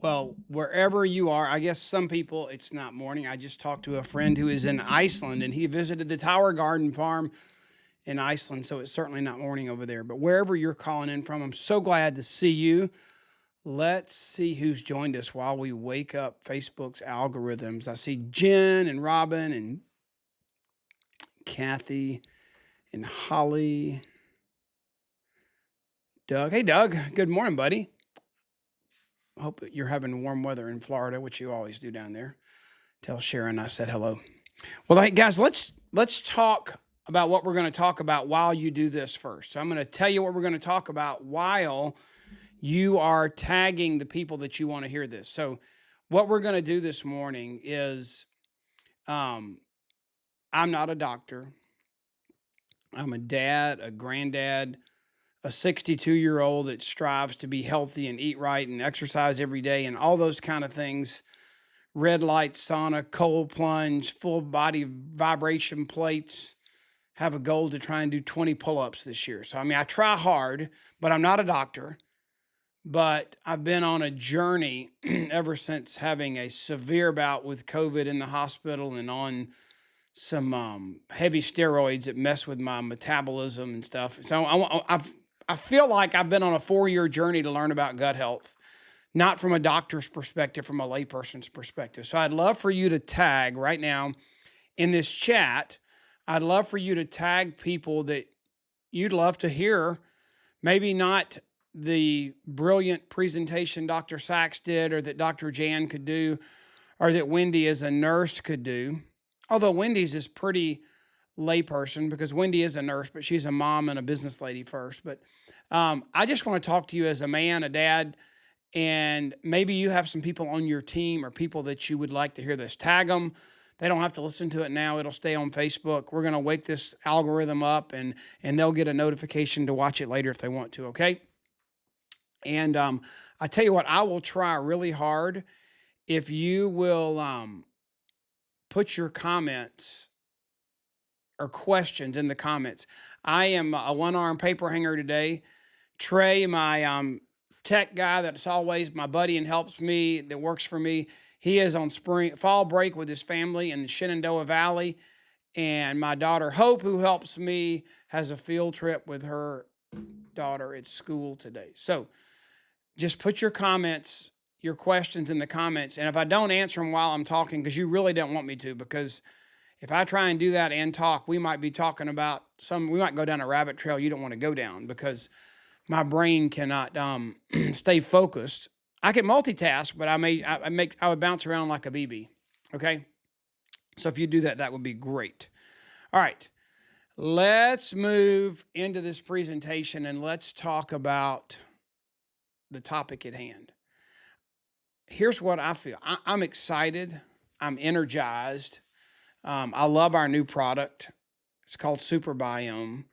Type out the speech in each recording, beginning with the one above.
Well, wherever you are, I guess some people it's not morning. I just talked to a friend who is in Iceland and he visited the Tower Garden farm in Iceland. So it's certainly not morning over there. But wherever you're calling in from, I'm so glad to see you. Let's see who's joined us while we wake up Facebook's algorithms. I see Jen and Robin and Kathy and Holly. Doug. Hey, Doug. Good morning, buddy. Hope that you're having warm weather in Florida, which you always do down there. Tell Sharon I said hello. Well, hey guys, let's talk about what we're going to talk about while you do this first. So I'm going to tell you what we're going to talk about while you are tagging the people that you want to hear this. So what we're going to do this morning is I'm not a doctor. I'm a dad, a granddad, a 62-year-old that strives to be healthy and eat right and exercise every day and all those kind of things. Red light sauna, cold plunge, full body vibration plates. Have a goal to try and do 20 pull-ups this year. So, I mean, I try hard, but I'm not a doctor. But I've been on a journey ever since having a severe bout with COVID in the hospital and on some heavy steroids that mess with my metabolism and stuff. So I feel like I've been on a 4-year journey to learn about gut health, not from a doctor's perspective, from a layperson's perspective. So I'd love for you to tag right now in this chat. I'd love for you to tag people that you'd love to hear. Maybe not the brilliant presentation Dr. Sachs did, or that Dr. Jan could do, or that Wendy as a nurse could do. Although Wendy's is pretty layperson because Wendy is a nurse, but she's a mom and a business lady first. But I just want to talk to you as a man, a dad, and maybe you have some people on your team or people that you would like to hear this. Tag them. They don't have to listen to it now. It'll stay on Facebook. We're going to wake this algorithm up and they'll get a notification to watch it later if they want to, okay? And I tell you what, I will try really hard if you will put your comments or questions in the comments. I am a one-arm paper hanger today. Trey, my tech guy that's always my buddy and helps me, that works for me, he is on fall break with his family in the Shenandoah Valley. And my daughter Hope, who helps me, has a field trip with her daughter at school today. So just put your comments, your questions in the comments. And if I don't answer them while I'm talking, because you really don't want me to, because if I try and do that and talk, we might be talking about we might go down a rabbit trail you don't want to go down, because my brain cannot stay focused. I can multitask, but I would bounce around like a BB. Okay. So if you do that, that would be great. All right. Let's move into this presentation and let's talk about the topic at hand. Here's what I feel. I'm excited. I'm energized. I love our new product. It's called Super Biome.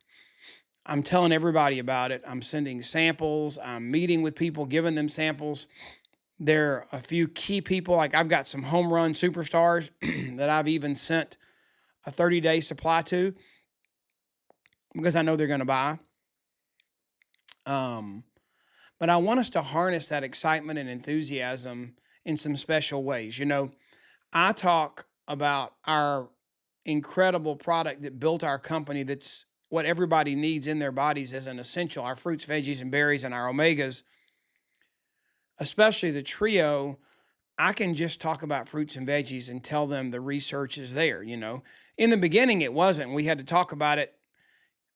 I'm telling everybody about it. I'm sending samples. I'm meeting with people, giving them samples. There are a few key people, like I've got some home run superstars that I've even sent a 30-day supply to because I know they're going to buy. But I want us to harness that excitement and enthusiasm in some special ways. You know, I talk about our incredible product that built our company, that's what everybody needs in their bodies as an essential, our fruits, veggies, and berries, and our omegas, especially the trio. I can just talk about fruits and veggies and tell them the research is there. You know, in the beginning, it wasn't. We had to talk about it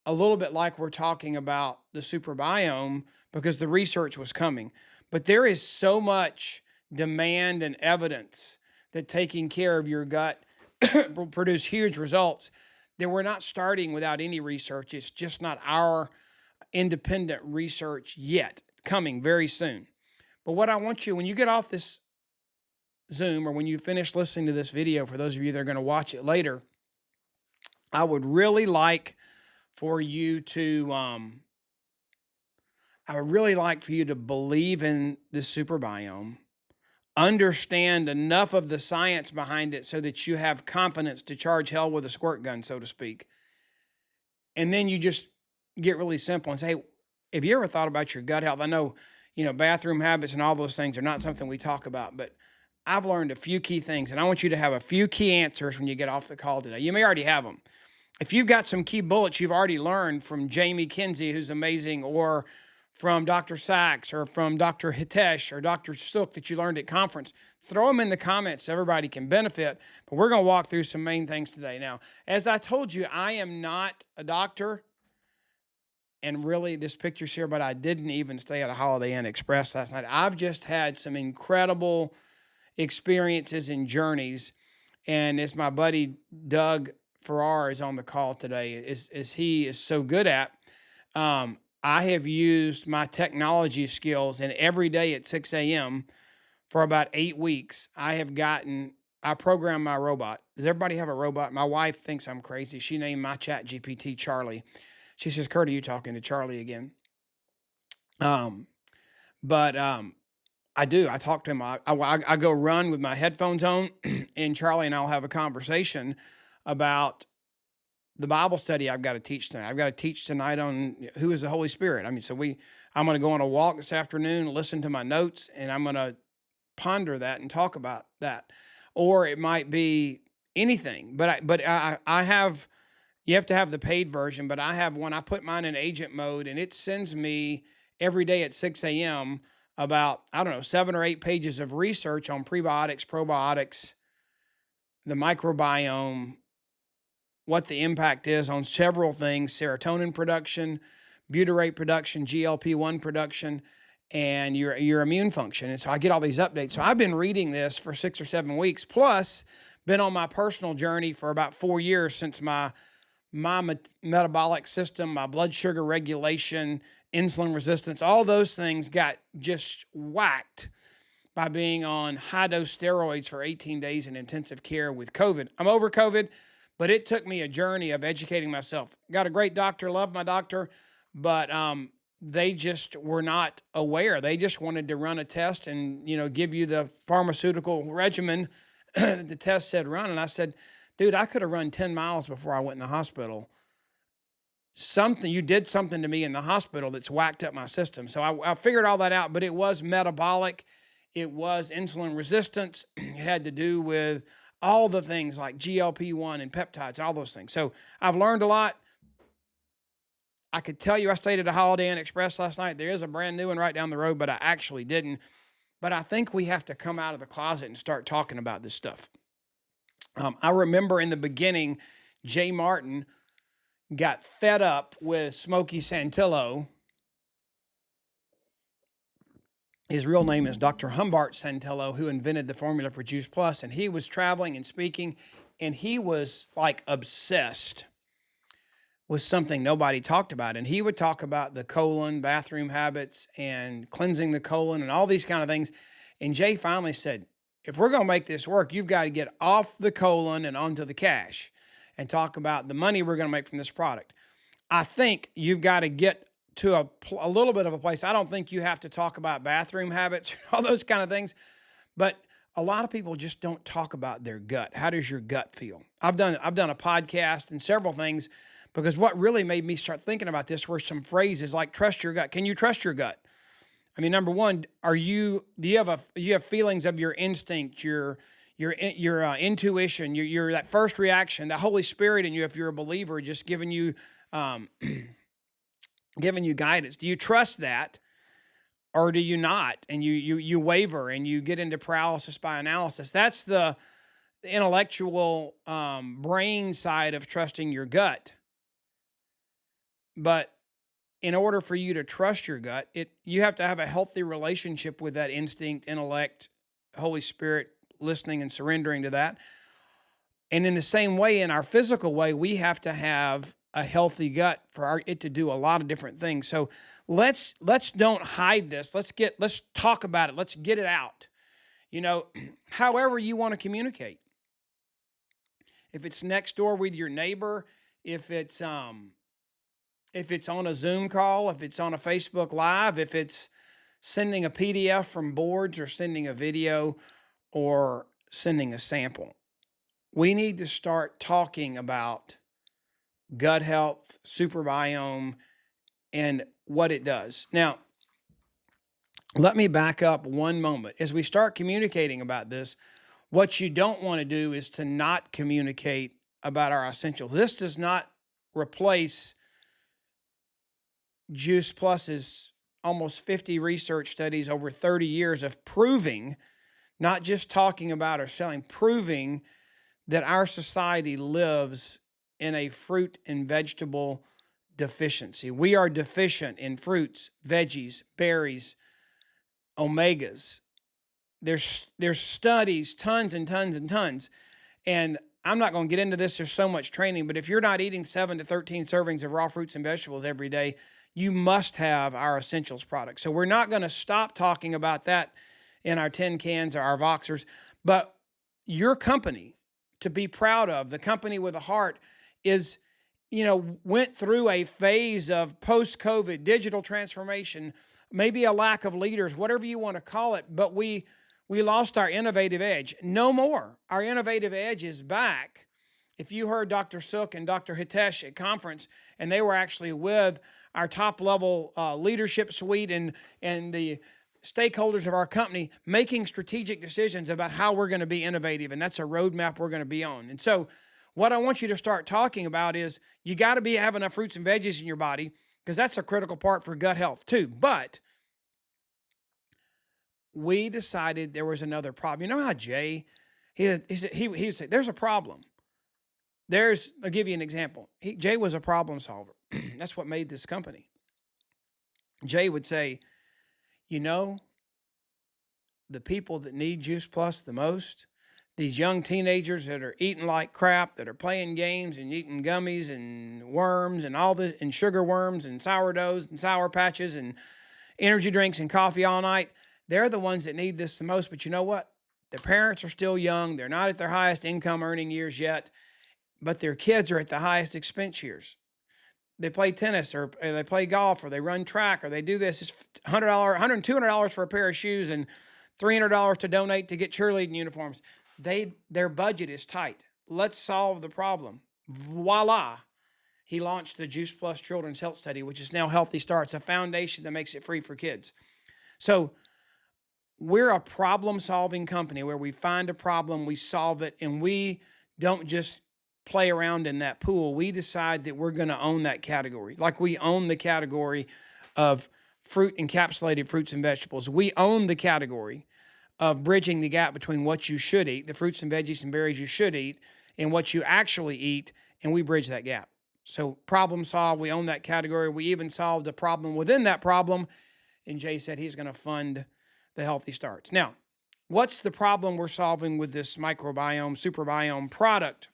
a little bit like we're talking about the super biome because the research was coming. But there is so much demand and evidence that taking care of your gut will produce huge results that we're not starting without any research. It's just not our independent research yet, coming very soon. But what I want you, when you get off this Zoom or when you finish listening to this video, for those of you that are going to watch it later, I would really like for you to, believe in this super biome, understand enough of the science behind it so that you have confidence to charge hell with a squirt gun, so to speak. And then you just get really simple and say, hey, have you ever thought about your gut health? I know bathroom habits and all those things are not something we talk about, but I've learned a few key things, and I want you to have a few key answers when you get off the call today. You may already have them. If you've got some key bullets you've already learned from Jamie Kinsey, who's amazing, or from Dr. Sachs, or from Dr. Hitesh, or Dr. Stook that you learned at conference, throw them in the comments so everybody can benefit. But we're going to walk through some main things today. Now, as I told you, I am not a doctor. And really, this picture's here, but I didn't even stay at a Holiday Inn Express last night. I've just had some incredible experiences and journeys. And as my buddy Doug Farrar is on the call today, as he is so good at, I have used my technology skills, and every day at 6 a.m. for about 8 weeks, I programmed my robot. Does everybody have a robot? My wife thinks I'm crazy. She named my chat GPT Charlie. She says, Curt, are you talking to Charlie again? But I do. I talk to him. I go run with my headphones on, and Charlie and I'll have a conversation about the Bible study I've got to teach tonight. I've got to teach tonight on who is the Holy Spirit. I mean, I'm going to go on a walk this afternoon, listen to my notes, and I'm going to ponder that and talk about that. Or it might be anything. But I have. You have to have the paid version, but I have one. I put mine in agent mode, and it sends me every day at 6 a.m. about, 7 or 8 pages of research on prebiotics, probiotics, the microbiome, what the impact is on several things: serotonin production, butyrate production, GLP-1 production, and your immune function. And so I get all these updates. So I've been reading this for 6 or 7 weeks, plus been on my personal journey for about 4 years since my metabolic system, my blood sugar regulation, insulin resistance, all those things got just whacked by being on high-dose steroids for 18 days in intensive care with COVID. I'm over COVID, but it took me a journey of educating myself. Got a great doctor, love my doctor, but they just were not aware. They just wanted to run a test and, give you the pharmaceutical regimen that the test said run. And I said, dude, I could have run 10 miles before I went in the hospital. You did something to me in the hospital that's whacked up my system. So I figured all that out, but it was metabolic. It was insulin resistance. It had to do with all the things like GLP-1 and peptides, all those things. So I've learned a lot. I could tell you I stayed at a Holiday Inn Express last night. There is a brand new one right down the road, but I actually didn't. But I think we have to come out of the closet and start talking about this stuff. I remember in the beginning, Jay Martin got fed up with Smokey Santillo. His real name is Dr. Humbart Santillo, who invented the formula for Juice Plus. And he was traveling and speaking, and he was like obsessed with something nobody talked about. And he would talk about the colon, bathroom habits, and cleansing the colon, and all these kind of things. And Jay finally said, if we're going to make this work, you've got to get off the colon and onto the cash and talk about the money we're going to make from this product. I think you've got to get to a little bit of a place. I don't think you have to talk about bathroom habits, all those kind of things, but a lot of people just don't talk about their gut. How does your gut feel? I've done a podcast and several things, because what really made me start thinking about this were some phrases like trust your gut. Can you trust your gut? I mean, number one, do you have feelings of your instinct, your intuition, your that first reaction, the Holy Spirit in you, if you're a believer, just giving you guidance? Do you trust that, or do you not? And you waver and you get into paralysis by analysis. That's the intellectual brain side of trusting your gut. But in order for you to trust your gut, you have to have a healthy relationship with that instinct, intellect, Holy Spirit, listening and surrendering to that. And in the same way, in our physical way, we have to have a healthy gut for it to do a lot of different things. So let's don't hide this. Let's talk about it. Let's get it out. However you want to communicate. If it's next door with your neighbor, if it's on a Zoom call, if it's on a Facebook Live, if it's sending a PDF from boards, or sending a video, or sending a sample, we need to start talking about gut health, super biome, and what it does. Now, let me back up one moment. As we start communicating about this, what you don't want to do is to not communicate about our essentials. This does not replace Juice Plus's almost 50 research studies over 30 years of proving, not just talking about or selling, proving that our society lives in a fruit and vegetable deficiency. We are deficient in fruits, veggies, berries, omegas. There's studies, tons and tons and tons. And I'm not going to get into this. There's so much training, but if you're not eating 7 to 13 servings of raw fruits and vegetables every day, you must have our essentials product. So we're not going to stop talking about that in our tin cans or our Voxers, but your company to be proud of, the company with a heart, is, went through a phase of post-COVID digital transformation, maybe a lack of leaders, whatever you want to call it, but we lost our innovative edge. No more. Our innovative edge is back. If you heard Dr. Sook and Dr. Hitesh at conference, and they were actually with our top level leadership suite and the stakeholders of our company making strategic decisions about how we're going to be innovative. And that's a roadmap we're going to be on. And so what I want you to start talking about is you got to have enough fruits and veggies in your body, because that's a critical part for gut health too. But we decided there was another problem. You know how Jay, he would say, there's a problem. I'll give you an example. Jay was a problem solver. That's what made this company. Jay would say, the people that need Juice Plus the most, these young teenagers that are eating like crap, that are playing games and eating gummies and worms and all this, and sugar worms and sourdoughs and sour patches and energy drinks and coffee all night, they're the ones that need this the most. But you know what? Their parents are still young. They're not at their highest income earning years yet, but their kids are at the highest expense years. They play tennis or they play golf or they run track or they do this. It's $100, $100, $200 for a pair of shoes and $300 to donate to get cheerleading uniforms. Their budget is tight. Let's solve the problem. Voila. He launched the Juice Plus Children's Health Study, which is now Healthy Starts, a foundation that makes it free for kids. So we're a problem-solving company where we find a problem, we solve it, and we don't just play around in that pool. We decide that we're going to own that category. Like we own the category of fruit, encapsulated fruits and vegetables. We own the category of bridging the gap between what you should eat, the fruits and veggies and berries you should eat, and what you actually eat, and we bridge that gap. So problem solved, we own that category. We even solved a problem within that problem, and Jay said he's going to fund the Healthy Starts. Now, what's the problem we're solving with this microbiome, super biome product?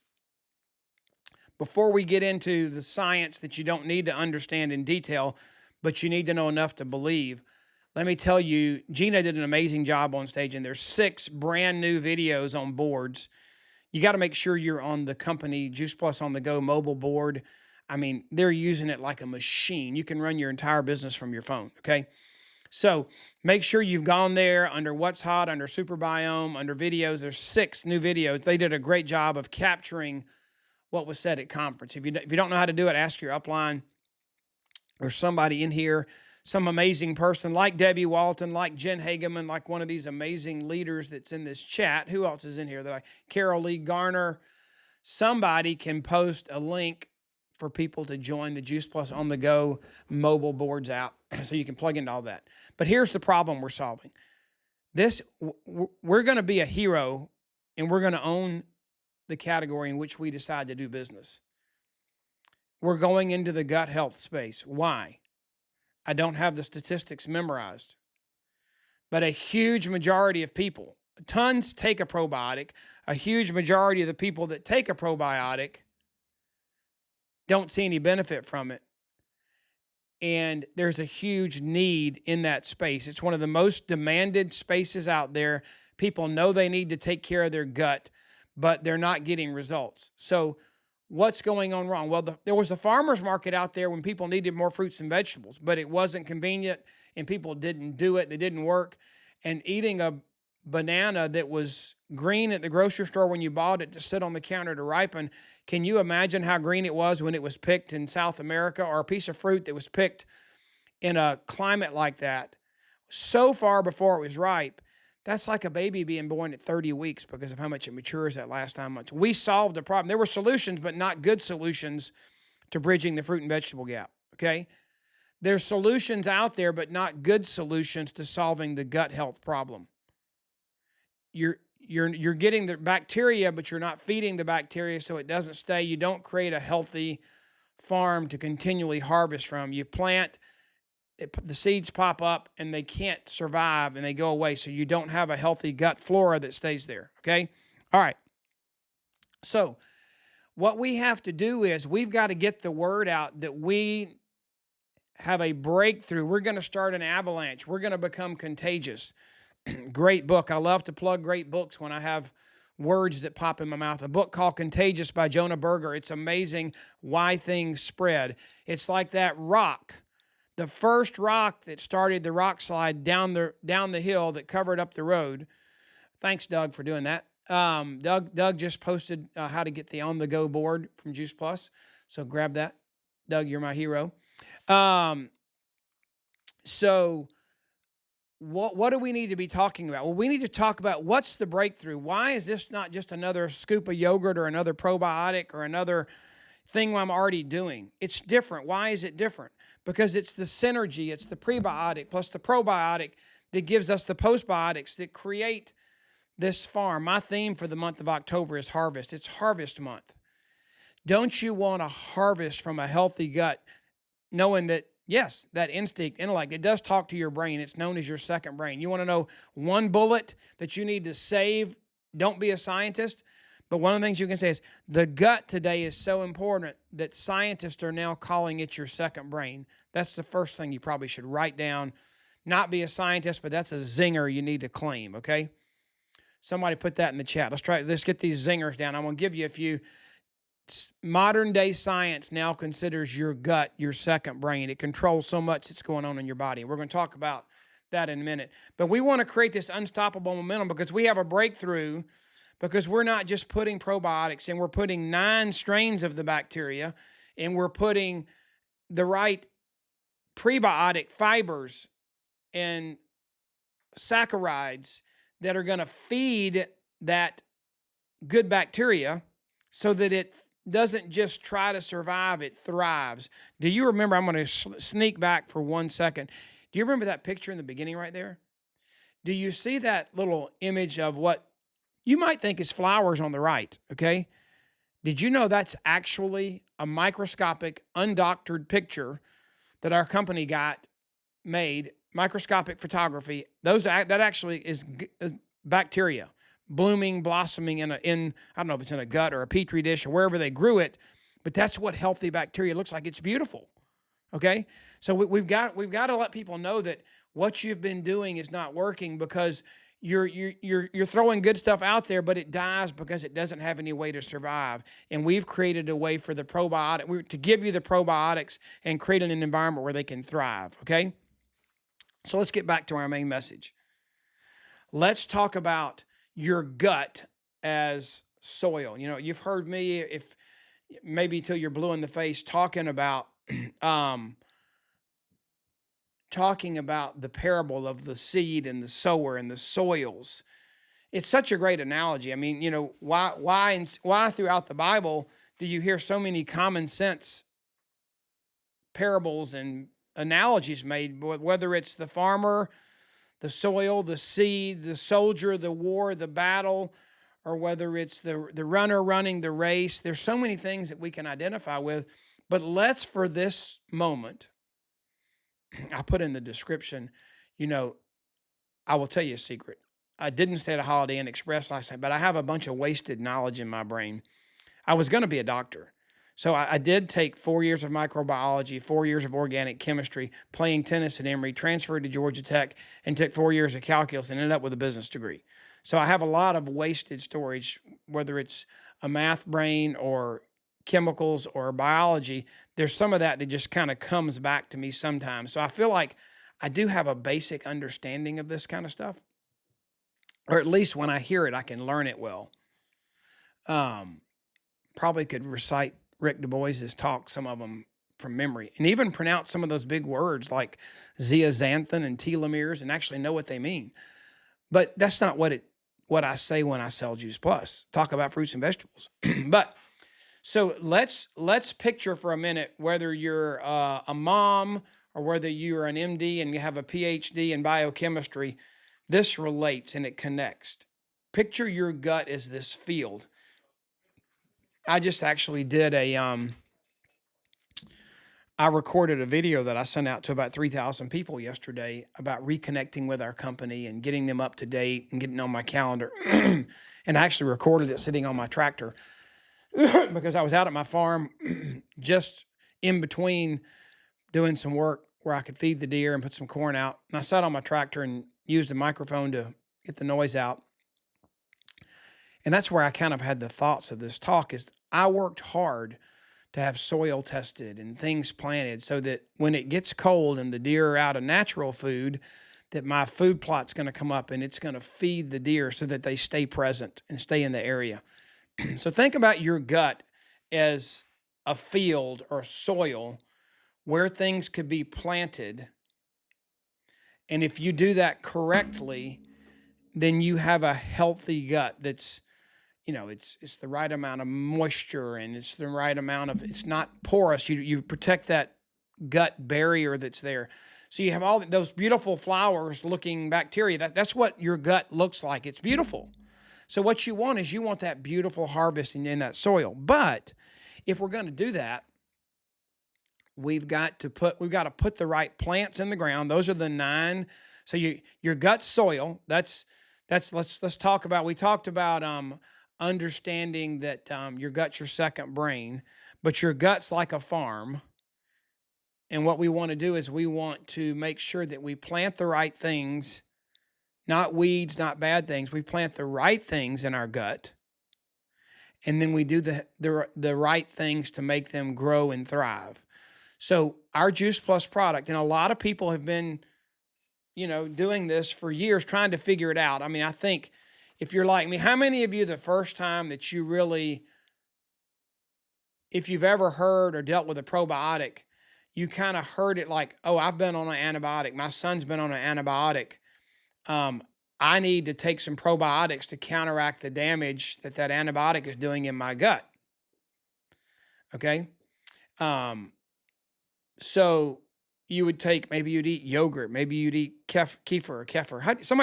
Before we get into the science that you don't need to understand in detail, but you need to know enough to believe, let me tell you, Gina did an amazing job on stage, and there's 6 brand new videos on boards. You got to make sure you're on the company Juice Plus on the Go mobile board. I mean, they're using it like a machine. You can run your entire business from your phone, okay? So make sure you've gone there under What's Hot, under Super Biome, under videos. There's 6 new videos. They did a great job of capturing what was said at conference. If you don't know how to do it, ask your upline or somebody in here, some amazing person like Debbie Walton, like Jen Hageman, like one of these amazing leaders that's in this chat. Who else is in here? Carol Lee Garner. Somebody can post a link for people to join the Juice Plus on the Go mobile boards app so you can plug into all that. But here's the problem we're solving. We're going to be a hero, and we're going to own the category in which we decide to do business. We're going into the gut health space. Why? I don't have the statistics memorized, but a huge majority of people, tons take a probiotic. A huge majority of the people that take a probiotic don't see any benefit from it. And there's a huge need in that space. It's one of the most demanded spaces out there. People know they need to take care of their gut, but they're not getting results. So what's going on wrong? Well, there was a farmer's market out there when people needed more fruits and vegetables, but it wasn't convenient and people didn't do it. They didn't work. And eating a banana that was green at the grocery store when you bought it to sit on the counter to ripen, can you imagine how green it was when it was picked in South America? Or a piece of fruit that was picked in a climate like that? so far before it was ripe. That's like a baby being born at 30 weeks because of how much it matures that last 9 months. We solved the problem. There were solutions, but not good solutions to bridging the fruit and vegetable gap. Okay. There's solutions out there, but not good solutions to solving the gut health problem. You're getting the bacteria, but you're not feeding the bacteria so it doesn't stay. You don't create a healthy farm to continually harvest from. You plant, the seeds pop up and they can't survive and they go away. So you don't have a healthy gut flora that stays there. Okay. All right. So what we have to do is we've got to get the word out that we have a breakthrough. We're going to start an avalanche. We're going to become contagious. Great book. I love to plug great books when I have words that pop in my mouth. A book called Contagious by Jonah Berger. It's amazing why things spread. It's like that rock, the first rock that started the rock slide down the hill that covered up the road. Thanks, Doug, for doing that. Doug just posted how to get the on-the-go board from Juice Plus. So grab that. Doug, you're my hero. So what do we need to be talking about? Well, we need to talk about what's the breakthrough. Why is this not just another scoop of yogurt or another probiotic or another thing I'm already doing? It's different. Why is it different? Because it's the synergy, it's the prebiotic plus the probiotic that gives us the postbiotics that create this farm. My theme for the month of October is harvest. It's harvest month. Don't you want to harvest from a healthy gut, knowing that, yes, that intellect, it does talk to your brain. It's known as your second brain. You want to know one bullet that you need to save? Don't be a scientist. But one of the things you can say is the gut today is so important that scientists are now calling it your second brain. That's the first thing you probably should write down. Not be a scientist, but that's a zinger you need to claim, okay? Somebody put that in the chat. Let's get these zingers down. I'm going to give you a few. Modern day science now considers your gut your second brain. It controls so much that's going on in your body. We're going to talk about that in a minute. But we want to create this unstoppable momentum because we have a breakthrough, because we're not just putting probiotics in, we're putting 9 strains of the bacteria, and we're putting the right prebiotic fibers and saccharides that are going to feed that good bacteria so that it doesn't just try to survive, it thrives. Do you remember? I'm going to sneak back for 1 second. Do you remember that picture in the beginning right there? Do you see that little image of what you might think is flowers on the right? Okay. Did you know that's actually a microscopic, undoctored picture that our company got made? Microscopic photography. That actually is bacteria blooming, blossoming in I don't know if it's in a gut or a petri dish or wherever they grew it, but that's what healthy bacteria looks like. It's beautiful. Okay. So we've got to let people know that what you've been doing is not working, because you're throwing good stuff out there, but it dies because it doesn't have any way to survive. And we've created a way for the probiotic to give you the probiotics and create an environment where they can thrive. Okay. So let's get back to our main message. Let's talk about your gut as soil. You know, you've heard me, if maybe till you're blue in the face, talking about the parable of the seed and the sower and the soils. It's such a great analogy. I mean, you know, why throughout the Bible do you hear so many common sense parables and analogies made, whether it's the farmer, the soil, the seed, the soldier, the war, the battle, or whether it's the runner running the race? There's so many things that we can identify with. But let's, for this moment, I put in the description, you know, I will tell you a secret. I didn't stay at a Holiday Inn Express last night, but I have a bunch of wasted knowledge in my brain. I was going to be a doctor. So I did take 4 years of microbiology, 4 years of organic chemistry, playing tennis at Emory, transferred to Georgia Tech, and took 4 years of calculus and ended up with a business degree. So I have a lot of wasted storage, whether it's a math brain or chemicals or biology. There's some of that just kind of comes back to me sometimes. So I feel like I do have a basic understanding of this kind of stuff, or at least when I hear it, I can learn it well. Probably could recite Rick Du Bois's talk, some of them from memory and even pronounce some of those big words like zeaxanthin and telomeres and actually know what they mean. But that's not what I say when I sell Juice Plus. Talk about fruits and vegetables. But so let's picture for a minute whether you're a mom or whether you're an MD and you have a PhD in biochemistry. This relates and it connects. Picture your gut as this field. I just actually did I recorded a video that I sent out to about 3,000 people yesterday about reconnecting with our company and getting them up to date and getting on my calendar. And I actually recorded it sitting on my tractor because I was out at my farm just in between doing some work where I could feed the deer and put some corn out. And I sat on my tractor and used a microphone to get the noise out. And that's where I kind of had the thoughts of this talk is I worked hard to have soil tested and things planted so that when it gets cold and the deer are out of natural food, that my food plot's going to come up and it's going to feed the deer so that they stay present and stay in the area. So think about your gut as a field or soil where things could be planted. And if you do that correctly, then you have a healthy gut that's, it's the right amount of moisture and it's the right amount of, it's not porous. You protect that gut barrier that's there. So you have all those beautiful flowers looking bacteria. That's what your gut looks like. It's beautiful. So what you want is you want that beautiful harvest in that soil. But if we're going to do that, we've got to put the right plants in the ground. Those are the 9. So your gut soil, let's talk about, we talked about understanding that your gut's your second brain, but your gut's like a farm. And what we want to do is we want to make sure that we plant the right things, not weeds, not bad things. We plant the right things in our gut. And then we do the right things to make them grow and thrive. So our Juice Plus product, and a lot of people have been, doing this for years, trying to figure it out. I mean, I think if you're like me, how many of you the first time that you really, if you've ever heard or dealt with a probiotic, you kind of heard it like, oh, I've been on an antibiotic. My son's been on an antibiotic. I need to take some probiotics to counteract the damage that antibiotic is doing in my gut. Okay. So you would take, maybe you'd eat yogurt, maybe you'd eat kefir or kefir.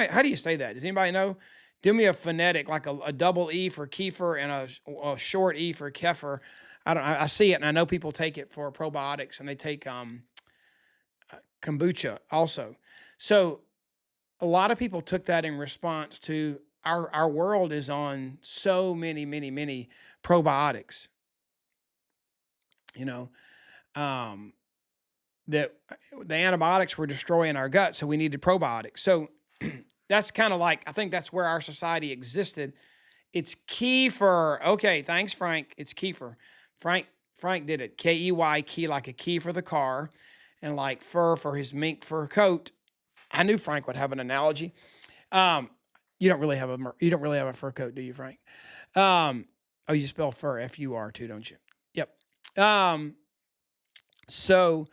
How do you say that? Does anybody know? Do me a phonetic, like a double E for kefir and a short E for kefir. I see it and I know people take it for probiotics and they take kombucha also. So a lot of people took that in response to our world is on so many probiotics, that the antibiotics were destroying our gut. So we needed probiotics. So that's kind of like, I think that's where our society existed. It's kefir. Okay. Thanks, Frank. It's kefir. Frank did it. Key, key, like a key for the car and like fur for his mink fur coat. I knew Frank would have an analogy. You don't really have a fur coat, do you, Frank? Oh, you spell fur F-U-R too, don't you? Yep. So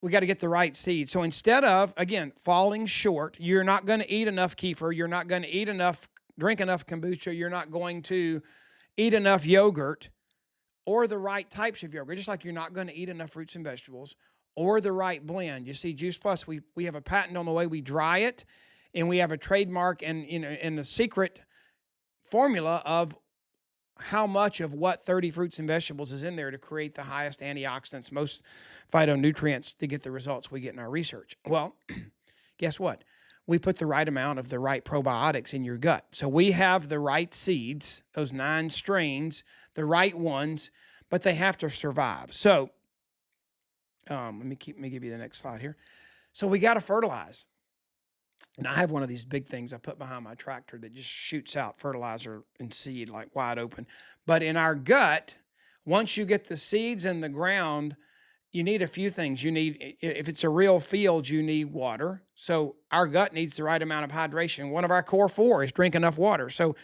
we got to get the right seed. So instead of, again, falling short, you're not going to eat enough kefir. You're not going to drink enough kombucha. You're not going to eat enough yogurt or the right types of yogurt, just like you're not going to eat enough fruits and vegetables or the right blend. You see, Juice Plus, we have a patent on the way we dry it, and we have a trademark and the secret formula of how much of what 30 fruits and vegetables is in there to create the highest antioxidants, most phytonutrients to get the results we get in our research. Well, guess what? We put the right amount of the right probiotics in your gut. So we have the right seeds, those 9 strains, the right ones, but they have to survive. So let me give you the next slide here. So we got to fertilize. And I have one of these big things I put behind my tractor that just shoots out fertilizer and seed like wide open. But in our gut, once you get the seeds in the ground, you need a few things. If it's a real field, you need water. So our gut needs the right amount of hydration. One of our core 4 is drink enough water. So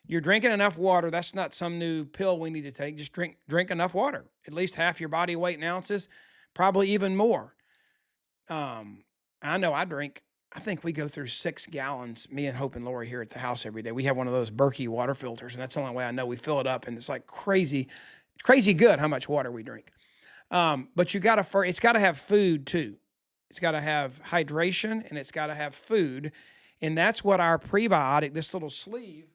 you're drinking enough water. That's not some new pill we need to take. Just drink enough water, at least half your body weight in ounces. probably even more. I know I think we go through 6 gallons, me and Hope and Lori here at the house every day. We have one of those Berkey water filters, and that's the only way I know we fill it up. And it's like crazy, crazy good how much water we drink. But it's got to have food too. It's got to have hydration and it's got to have food. And that's what our prebiotic, this little sleeve,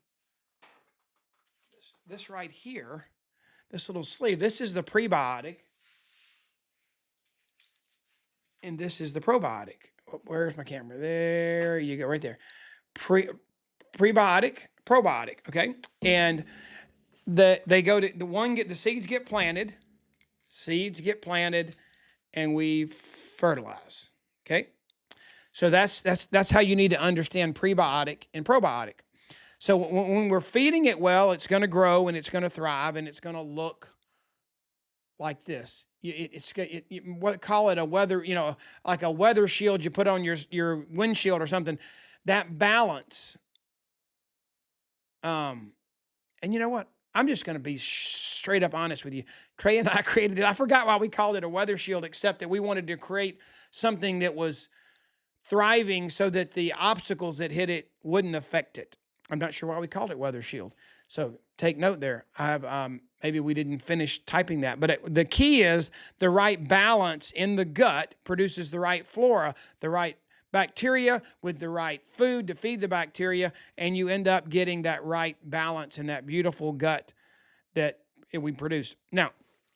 this right here, this little sleeve, this is the prebiotic. And this is the probiotic. Where's my camera? There you go, right there. Prebiotic, probiotic, okay? And the seeds get planted, and we fertilize. Okay. So that's how you need to understand prebiotic and probiotic. So when we're feeding it well, it's going to grow and it's going to thrive and it's going to look like this. Call it a weather, like a weather shield you put on your windshield or something. That balance. And you know what? I'm just going to be straight up honest with you. Trey and I created it. I forgot why we called it a weather shield, except that we wanted to create something that was thriving so that the obstacles that hit it wouldn't affect it. I'm not sure why we called it weather shield. So take note there. I have maybe we didn't finish typing that, but the key is the right balance in the gut produces the right flora, the right bacteria with the right food to feed the bacteria, and you end up getting that right balance in that beautiful gut that we produce. Now,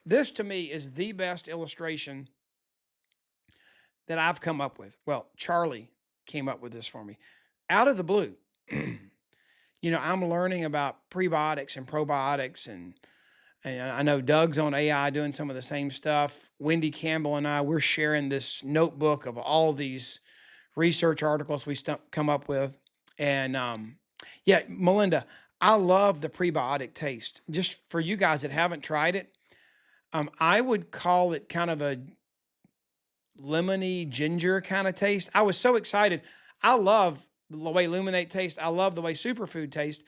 this to me is the best illustration that I've come up with. Well, Charlie came up with this for me out of the blue. I'm learning about prebiotics and probiotics, and I know Doug's on AI doing some of the same stuff. Wendy Campbell and I, we're sharing this notebook of all these research articles we come up with. And Melinda, I love the prebiotic taste. Just for you guys that haven't tried it, I would call it kind of a lemony ginger kind of taste. I was so excited. I love the way Luminate tastes. I love the way Superfood tastes,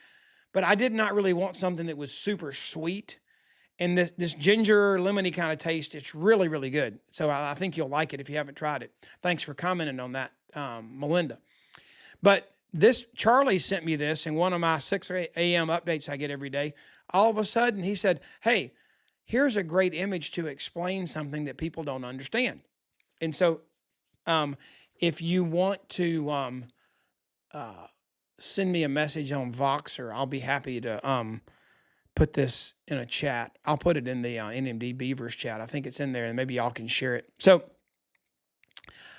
but I did not really want something that was super sweet. And this ginger lemony kind of taste, it's really, really good. So I think you'll like it if you haven't tried it. Thanks for commenting on that, Melinda. But Charlie sent me this in one of my 6 a.m. updates I get every day. All of a sudden, he said, hey, here's a great image to explain something that people don't understand. And so if you want to send me a message on Voxer, I'll be happy to put this in a chat. I'll put it in the NMD Beavers chat. I think it's in there, and maybe y'all can share it. So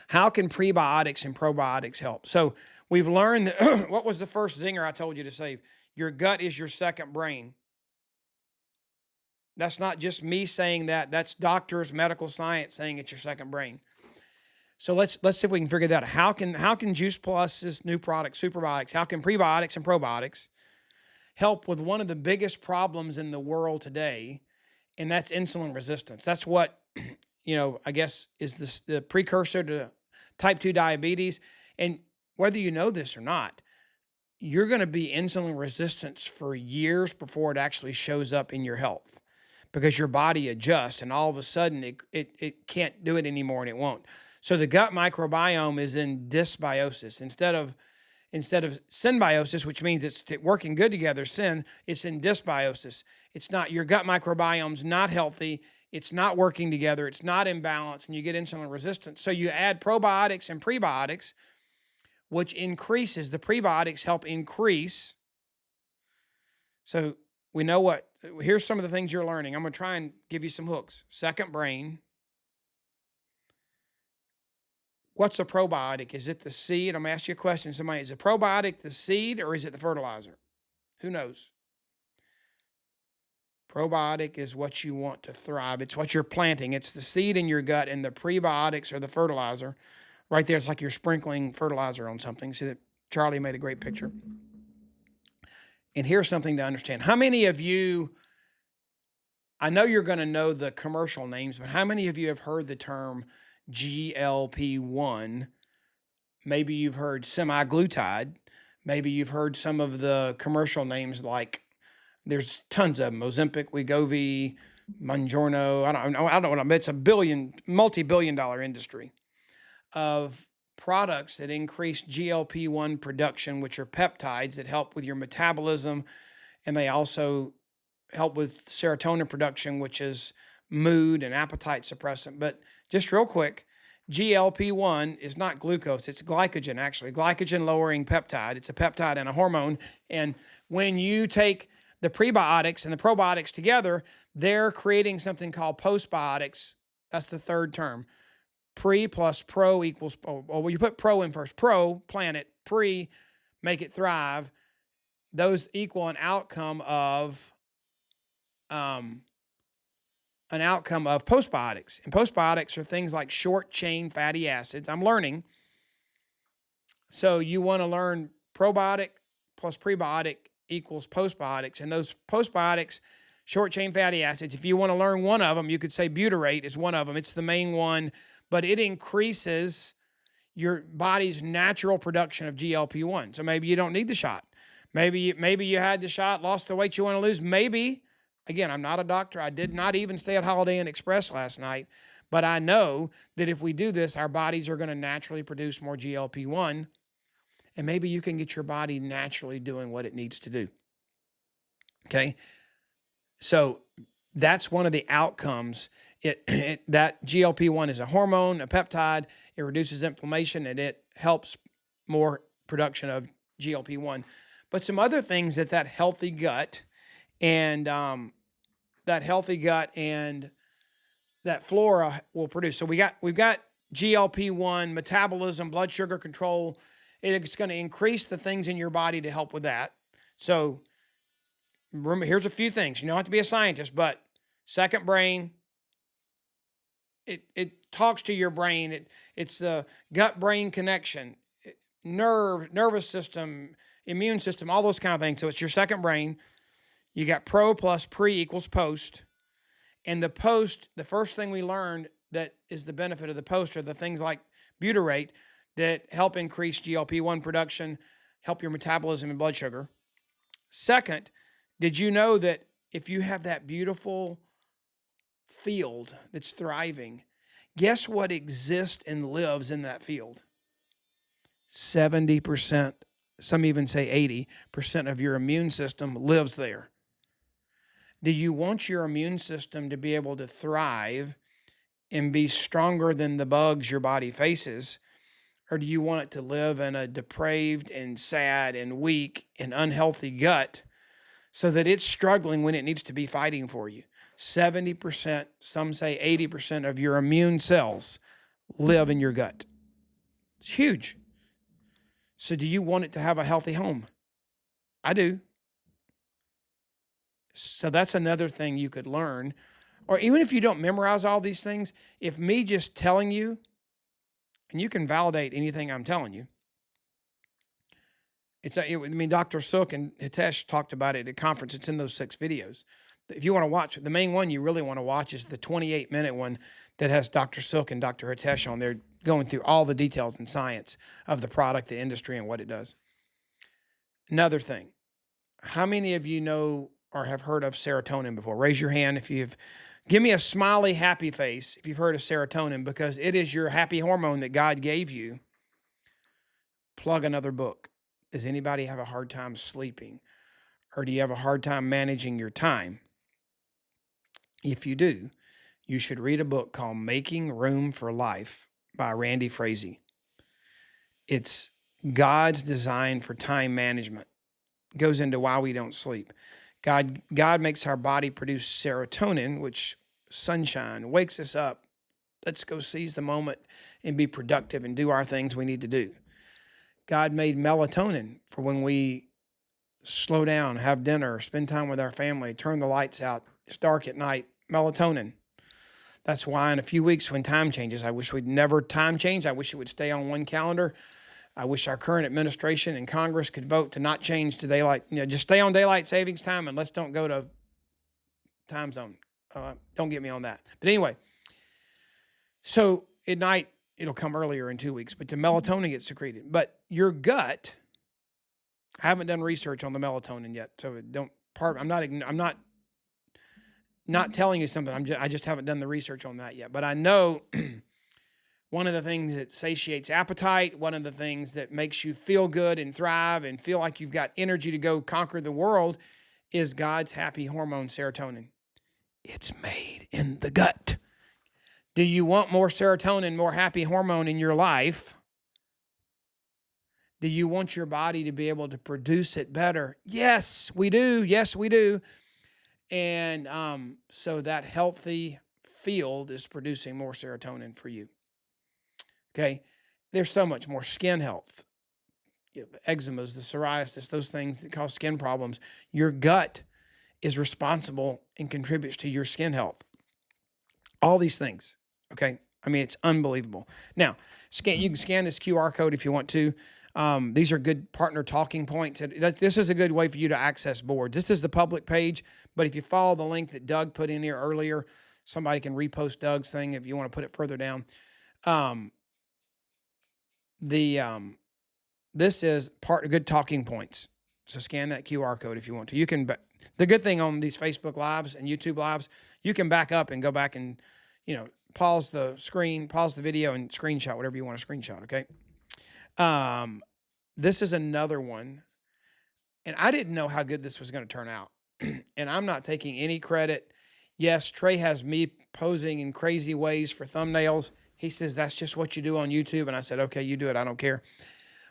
how can prebiotics and probiotics help? So we've learned that what was the first zinger I told you to say? Your gut is your second brain. That's not just me saying that. That's doctors, medical science saying it's your second brain. So let's see if we can figure that out. How can Juice Plus's new product, Superbiotics, how can prebiotics and probiotics help with one of the biggest problems in the world today, and that's insulin resistance? That's what, I guess is the precursor to type 2 diabetes. And whether you know this or not, you're going to be insulin resistant for years before it actually shows up in your health, because your body adjusts and all of a sudden it can't do it anymore and it won't. So the gut microbiome is in dysbiosis instead of symbiosis, which means it's working good together. It's in dysbiosis. It's not, your gut microbiome's not healthy. It's not working together. It's not in balance, and you get insulin resistance. So you add probiotics and prebiotics, which increases. The prebiotics help increase. So we know here's some of the things you're learning. I'm going to try and give you some hooks. Second brain. What's a probiotic? Is it the seed? I'm going to ask you a question. Somebody, is a probiotic the seed or is it the fertilizer? Who knows? Probiotic is what you want to thrive. It's what you're planting. It's the seed in your gut, and the prebiotics are the fertilizer. Right there, it's like you're sprinkling fertilizer on something. See that Charlie made a great picture. And here's something to understand. How many of you, I know you're going to know the commercial names, but how many of you have heard the term GLP-1? Maybe you've heard semaglutide. Maybe you've heard some of the commercial names, like there's tons of them: Ozempic, Wegovy, Mongiorno, I don't know what I mean. It's a multi-billion-dollar industry of products that increase GLP-1 production, which are peptides that help with your metabolism, and they also help with serotonin production, which is mood and appetite suppressant. But just real quick, GLP-1 is not glucose, it's glycogen, actually. Glycogen lowering peptide. It's a peptide and a hormone. And when you take the prebiotics and the probiotics together, they're creating something called postbiotics. That's the third term. Pre plus pro equals, well, you put pro in first. Pro, planet. Pre, make it thrive. Those equal an outcome of postbiotics. And postbiotics are things like short chain fatty acids. I'm learning. So you want to learn probiotic plus prebiotic equals postbiotics. And those postbiotics, short chain fatty acids, if you want to learn one of them, you could say butyrate is one of them. It's the main one, but it increases your body's natural production of GLP-1. So maybe you don't need the shot. Maybe you had the shot, lost the weight you want to lose. Maybe, again, I'm not a doctor. I did not even stay at Holiday Inn Express last night, but I know that if we do this, our bodies are going to naturally produce more GLP-1, and maybe you can get your body naturally doing what it needs to do. Okay? So that's one of the outcomes. That GLP-1 is a hormone, a peptide. It reduces inflammation, and it helps more production of GLP-1. But some other things that healthy gut and that flora will produce. So we've got GLP-1, metabolism, blood sugar control. It's going to increase the things in your body to help with that. So remember, here's a few things. You don't have to be a scientist, but second brain, it talks to your brain. It's the gut-brain connection, nervous system, immune system, all those kind of things. So it's your second brain. You got pro plus pre equals post. And the first thing we learned that is the benefit of the post are the things like butyrate that help increase GLP-1 production, help your metabolism and blood sugar. Second, did you know that if you have that beautiful field that's thriving, guess what exists and lives in that field? 70%, some even say 80% of your immune system lives there. Do you want your immune system to be able to thrive and be stronger than the bugs your body faces? Or do you want it to live in a depraved and sad and weak and unhealthy gut so that it's struggling when it needs to be fighting for you? 70%, some say 80% of your immune cells live in your gut. It's huge. So do you want it to have a healthy home? I do. So that's another thing you could learn. Or even if you don't memorize all these things, if me just telling you, and you can validate anything I'm telling you. Dr. Sook and Hitesh talked about it at a conference. It's in those 6 videos. If you want to watch, the main one you really want to watch is the 28-minute one that has Dr. Sook and Dr. Hitesh on there going through all the details and science of the product, the industry, and what it does. Another thing, how many of you know or have heard of serotonin before? Raise your hand if you've. Give me a smiley, happy face if you've heard of serotonin, because it is your happy hormone that God gave you. Plug another book. Does anybody have a hard time sleeping? Or do you have a hard time managing your time? If you do, you should read a book called Making Room for Life by Randy Frazee. It's God's design for time management. It goes into why we don't sleep. God makes our body produce serotonin, which sunshine wakes us up. Let's go seize the moment and be productive and do our things we need to do. God made melatonin for when we slow down, have dinner, spend time with our family, turn the lights out, it's dark at night, melatonin. That's why in a few weeks when time changes, I wish we'd never time change. I wish it would stay on one calendar. I wish our current administration and Congress could vote to not change to daylight, just stay on daylight savings time and let's don't go to time zone. Don't get me on that. But anyway, so at night, it'll come earlier in 2 weeks, but the melatonin gets secreted. But your gut, I haven't done research on the melatonin yet, so I'm not not telling you something. I just haven't done the research on that yet. But I know one of the things that satiates appetite, one of the things that makes you feel good and thrive and feel like you've got energy to go conquer the world is God's happy hormone, serotonin. It's made in the gut. Do you want more serotonin, more happy hormone in your life? Do you want your body to be able to produce it better? Yes, we do. Yes, we do. And so that healthy field is producing more serotonin for you. Okay. There's so much more skin health, eczemas, the psoriasis, those things that cause skin problems. Your gut is responsible and contributes to your skin health. All these things. Okay. I mean, it's unbelievable. Now, you can scan this QR code if you want to. These are good partner talking points. This is a good way for you to access boards. This is the public page, but if you follow the link that Doug put in here earlier, somebody can repost Doug's thing if you want to put it further down. This is good talking points. So scan that QR code if you want to. You can. The good thing on these Facebook Lives and YouTube Lives, you can back up and go back and, pause the screen, pause the video, and screenshot whatever you want to screenshot. Okay. This is another one, and I didn't know how good this was going to turn out. And I'm not taking any credit. Yes, Trey has me posing in crazy ways for thumbnails. He says, that's just what you do on YouTube. And I said, okay, you do it. I don't care.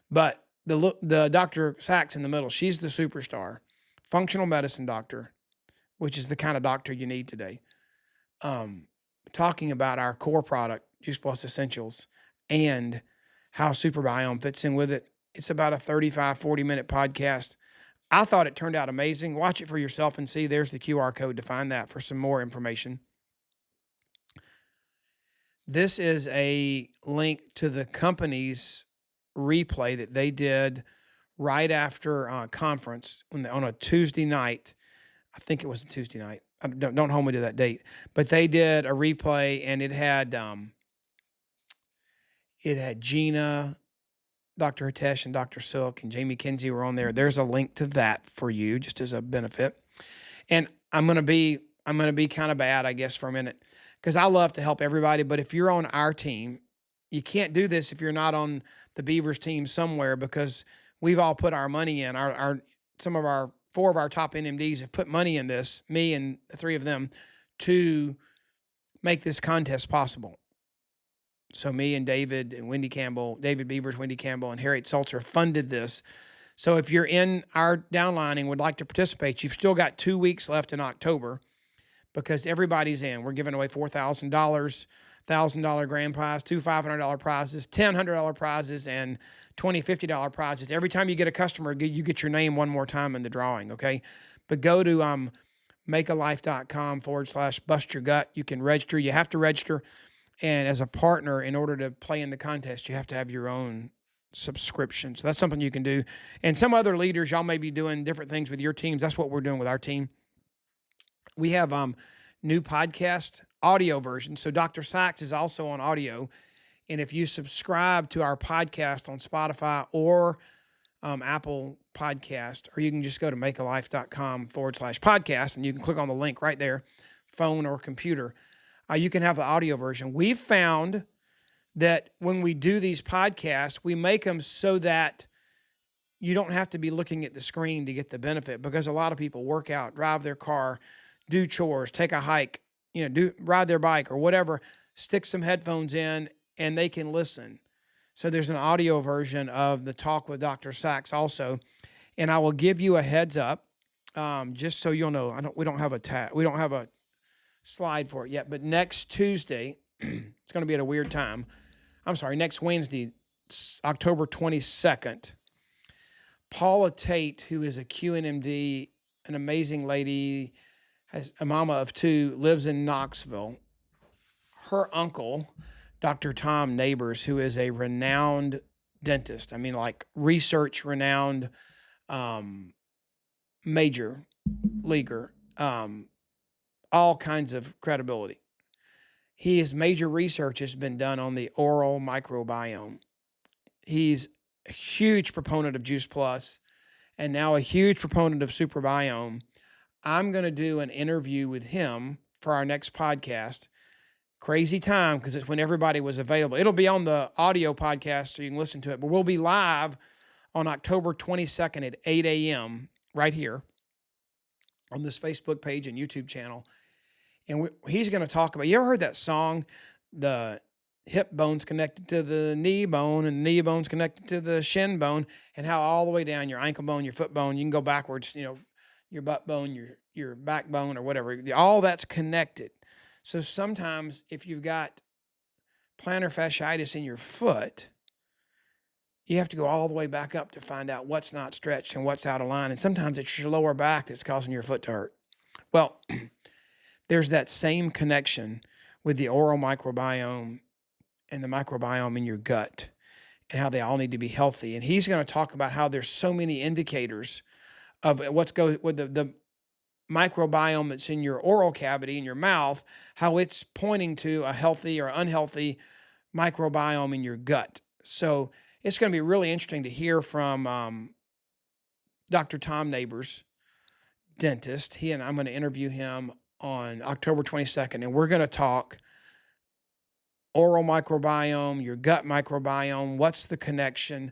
But the Dr. Sachs in the middle, she's the superstar, functional medicine doctor, which is the kind of doctor you need today. Talking about our core product, Juice Plus Essentials, and how Super Biome fits in with it. It's about a 35, 40-minute podcast. I thought it turned out amazing. Watch it for yourself and see. There's the QR code to find that for some more information. This is a link to the company's replay that they did right after a conference on a Tuesday night. I think it was a Tuesday night. Don't hold me to that date. But they did a replay, and it had Gina, Dr. Hitesh, and Dr. Silk, and Jamie Kinsey were on there. There's a link to that for you, just as a benefit. And I'm gonna be kind of bad, I guess, for a minute, because I love to help everybody. But if you're on our team, you can't do this if you're not on the Beavers team somewhere, because we've all put our money in. Four of our top NMDs have put money in this, me and the three of them, to make this contest possible. So me and David and Wendy Campbell, David Beavers, Wendy Campbell, and Harriet Salzer funded this. So if you're in our downline and would like to participate, you've still got 2 weeks left in October, because everybody's in. We're giving away $4,000, $1,000 grand prize, two $500 prizes, $1,000 prizes, and 20 $50 prizes. Every time you get a customer, you get your name one more time in the drawing, okay? But go to makealife.com/bustyourgut. You can register. You have to register. And as a partner, in order to play in the contest, you have to have your own subscription. So that's something you can do. And some other leaders, y'all may be doing different things with your teams. That's what we're doing with our team. We have new podcast audio versions. So Dr. Sachs is also on audio. And if you subscribe to our podcast on Spotify or Apple Podcast, or you can just go to makealife.com/podcast, and you can click on the link right there, phone or computer. You can have the audio version. We've found that when we do these podcasts, we make them so that you don't have to be looking at the screen to get the benefit, because a lot of people work out, drive their car, do chores, take a hike, ride their bike or whatever, stick some headphones in, and they can listen. So there's an audio version of the talk with Dr. Sachs also. And I will give you a heads up, just so you'll know. We don't have a slide for it yet, but next Tuesday, it's going to be at a weird time. Next Wednesday, October 22nd, Paula Tate, who is a QNMD, an amazing lady, has a mama of two, lives in Knoxville. Her uncle, Dr. Tom Neighbors, who is a renowned dentist, research renowned, major leaguer, all kinds of credibility. His major research has been done on the oral microbiome. He's a huge proponent of Juice Plus, and now a huge proponent of Super Biome. I'm going to do an interview with him for our next podcast. Crazy time because it's when everybody was available. It'll be on the audio podcast so you can listen to it, but we'll be live on October 22nd at 8 a.m. right here on this Facebook page and YouTube channel. And he's going to talk about, you ever heard that song, the hip bone's connected to the knee bone and the knee bone's connected to the shin bone, and how all the way down your ankle bone, your foot bone, you can go backwards, your butt bone, your backbone or whatever, all that's connected. So sometimes if you've got plantar fasciitis in your foot, you have to go all the way back up to find out what's not stretched and what's out of line. And sometimes it's your lower back that's causing your foot to hurt. Well, there's that same connection with the oral microbiome and the microbiome in your gut and how they all need to be healthy. And he's going to talk about how there's so many indicators of what's going with the microbiome that's in your oral cavity in your mouth, how it's pointing to a healthy or unhealthy microbiome in your gut. So it's going to be really interesting to hear from Dr. Tom Neighbors, dentist. I'm going to interview him on October 22nd, and we're going to talk oral microbiome, your gut microbiome, what's the connection,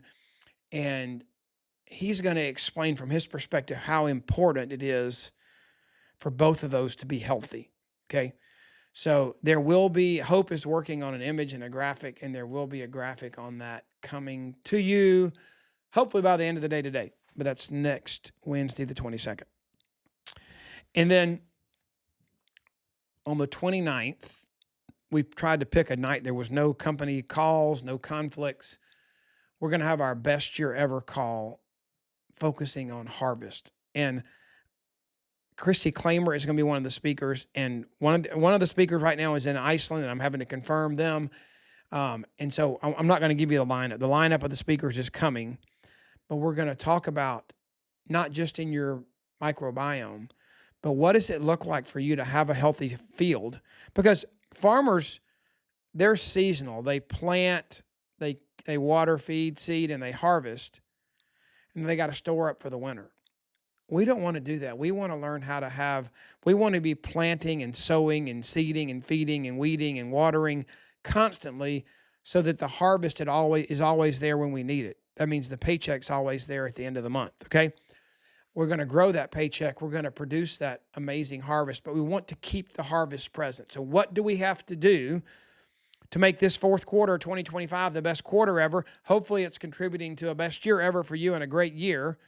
and he's going to explain from his perspective how important it is for both of those to be healthy, okay? So there will be, Hope is working on an image and a graphic, and there will be a graphic on that coming to you, hopefully by the end of the day today, but that's next Wednesday, the 22nd. And then on the 29th, we tried to pick a night. There was no company calls, no conflicts. We're going to have our best year ever call focusing on harvest. And Christy Claimer is going to be one of the speakers. And one of the speakers right now is in Iceland, and I'm having to confirm them. And so I'm not going to give you the lineup. The lineup of the speakers is coming, but we're going to talk about not just in your microbiome, but what does it look like for you to have a healthy field? Because farmers, they're seasonal. They plant, they water, feed, seed, and they harvest, and they got to store up for the winter. We don't want to do that. We want to learn how to we want to be planting and sowing and seeding and feeding and weeding and watering constantly so that the harvest is always there when we need it. That means the paycheck's always there at the end of the month, okay? We're going to grow that paycheck. We're going to produce that amazing harvest, but we want to keep the harvest present. So what do we have to do to make this fourth quarter of 2025 the best quarter ever? Hopefully it's contributing to a best year ever for you and a great year.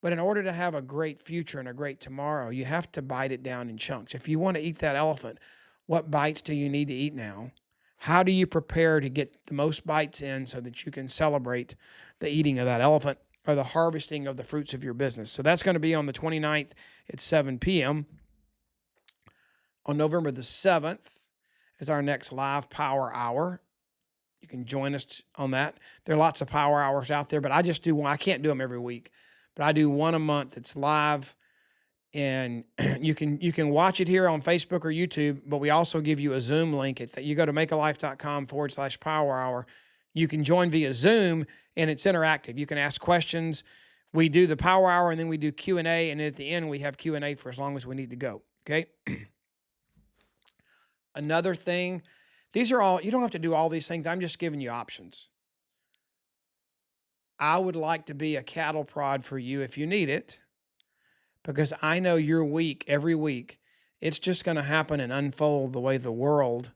But in order to have a great future and a great tomorrow, you have to bite it down in chunks. If you want to eat that elephant, what bites do you need to eat now? How do you prepare to get the most bites in so that you can celebrate the eating of that elephant or the harvesting of the fruits of your business? So that's going to be on the 29th at 7 p.m. On November the 7th is our next live power hour. You can join us on that. There are lots of power hours out there, but I just do one. I can't do them every week, but I do one a month. It's live, and you can watch it here on Facebook or YouTube, but we also give you a Zoom link. You go to makealife.com/power hour. You can join via Zoom, and it's interactive. You can ask questions. We do the power hour, and then we do Q&A, and at the end, we have Q&A for as long as we need to go, okay? Another thing, these are all, you don't have to do all these things. I'm just giving you options. I would like to be a cattle prod for you if you need it, because I know your week, every week, it's just going to happen and unfold the way the world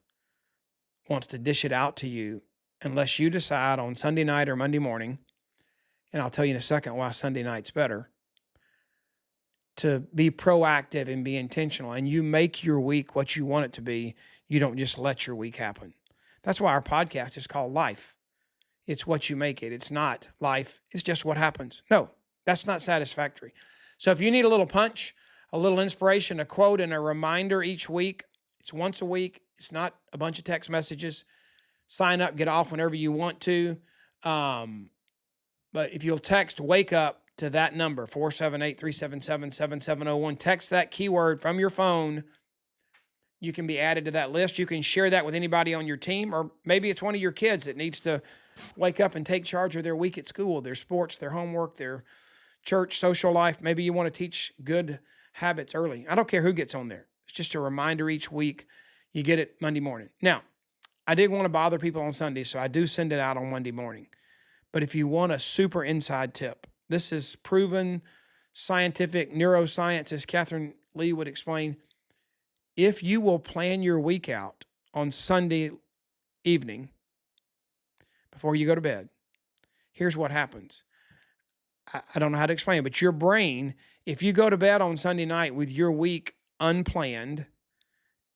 wants to dish it out to you, unless you decide on Sunday night or Monday morning, and I'll tell you in a second why Sunday night's better, to be proactive and be intentional, and you make your week what you want it to be. You don't just let your week happen. That's why our podcast is called Life. It's what you make it. It's not life. It's just what happens. No, that's not satisfactory. So if you need a little punch, a little inspiration, a quote, and a reminder each week, it's once a week. It's not a bunch of text messages. Sign up, get off whenever you want to. But if you'll text "wake up" to that number, 478-377-7701, text that keyword from your phone, you can be added to that list. You can share that with anybody on your team, or maybe it's one of your kids that needs to wake up and take charge of their week at school, their sports, their homework, their church, social life. Maybe you want to teach good habits early. I don't care who gets on there. just a reminder each week. You get it Monday morning. Now, I didn't want to bother people on Sunday, so I do send it out on Monday morning. But if you want a super inside tip, this is proven scientific neuroscience, as Catherine Lee would explain. If you will plan your week out on Sunday evening before you go to bed, here's what happens. I don't know how to explain it, but your brain, if you go to bed on Sunday night with your week unplanned,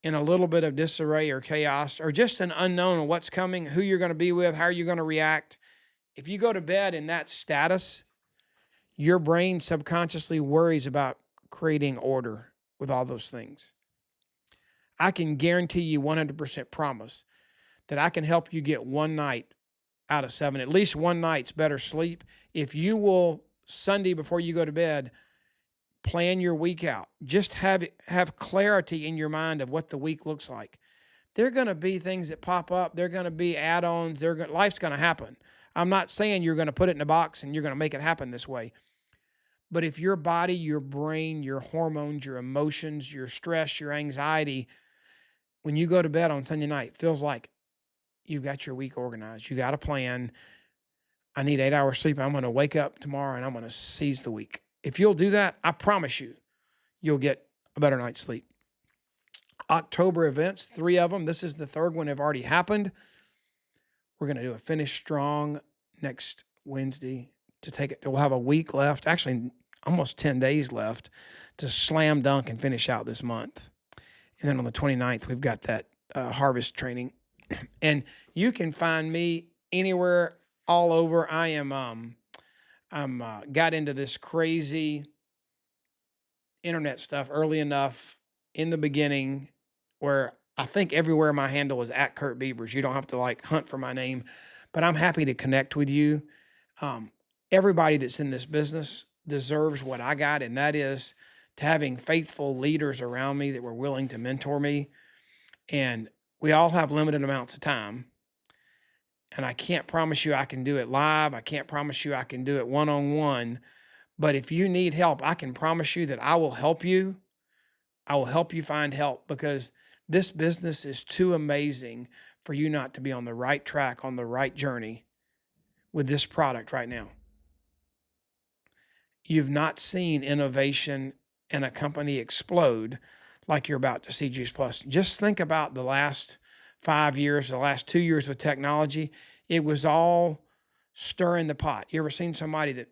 in a little bit of disarray or chaos, or just an unknown of what's coming, who you're going to be with, how are you going to react, if you go to bed in that status, your brain subconsciously worries about creating order with all those things. I can guarantee you 100% promise that I can help you get one night out of 7, at least one night's better sleep. If you will, Sunday before you go to bed, plan your week out. Just have clarity in your mind of what the week looks like. There are going to be things that pop up. There are going to be add-ons. Life's going to happen. I'm not saying you're going to put it in a box and you're going to make it happen this way. But if your body, your brain, your hormones, your emotions, your stress, your anxiety, when you go to bed on Sunday night, feels like you've got your week organized. You got a plan. I need 8 hours sleep. I'm going to wake up tomorrow and I'm going to seize the week. If you'll do that, I promise you, you'll get a better night's sleep. October events, 3 of them. This is the third one have already happened. We're going to do a finish strong next Wednesday to take it. We'll have a week left, actually almost 10 days left to slam dunk and finish out this month. And then on the 29th, we've got that harvest training. And you can find me anywhere, all over. I'm got into this crazy internet stuff early enough in the beginning where I think everywhere my handle is at Curt Beavers. You don't have to hunt for my name, but I'm happy to connect with you. Everybody that's in this business deserves what I got, and that is to having faithful leaders around me that were willing to mentor me. And we all have limited amounts of time. And I can't promise you I can do it live. I can't promise you I can do it one-on-one. But if you need help, I can promise you that I will help you. I will help you find help, because this business is too amazing for you not to be on the right track, on the right journey with this product right now. You've not seen innovation and a company explode like you're about to see Juice Plus. Just think about the last 5 years, the last 2 years with technology. It was all stirring the pot. You ever seen somebody that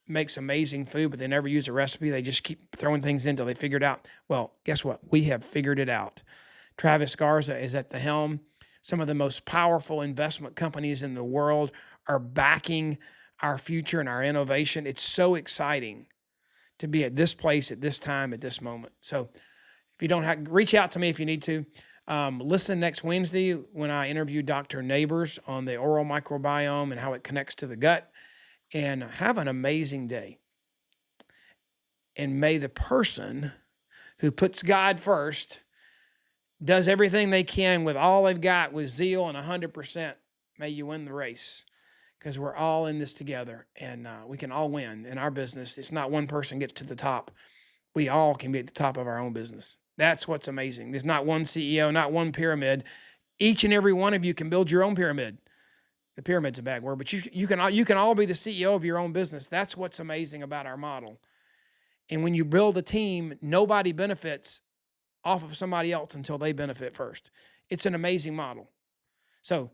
makes amazing food, but they never use a recipe? They just keep throwing things in until they figure it out. Well, guess what? We have figured it out. Travis Garza is at the helm. Some of the most powerful investment companies in the world are backing our future and our innovation. It's so exciting to be at this place, at this time, at this moment. So if you don't have, reach out to me if you need to. Listen next Wednesday when I interview Dr. Neighbors on the oral microbiome and how it connects to the gut. And have an amazing day. And may the person who puts God first, does everything they can with all they've got with zeal and 100%, may you win the race, because we're all in this together, and we can all win in our business. It's not one person gets to the top. We all can be at the top of our own business. That's what's amazing. There's not one CEO, not one pyramid. Each and every one of you can build your own pyramid. The pyramid's a bad word, but you can all be the CEO of your own business. That's what's amazing about our model. And when you build a team, nobody benefits off of somebody else until they benefit first. It's an amazing model. So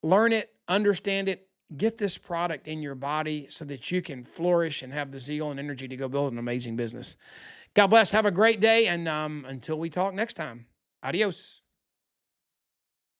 learn it, understand it, get this product in your body so that you can flourish and have the zeal and energy to go build an amazing business. God bless. Have a great day. And until we talk next time, adios.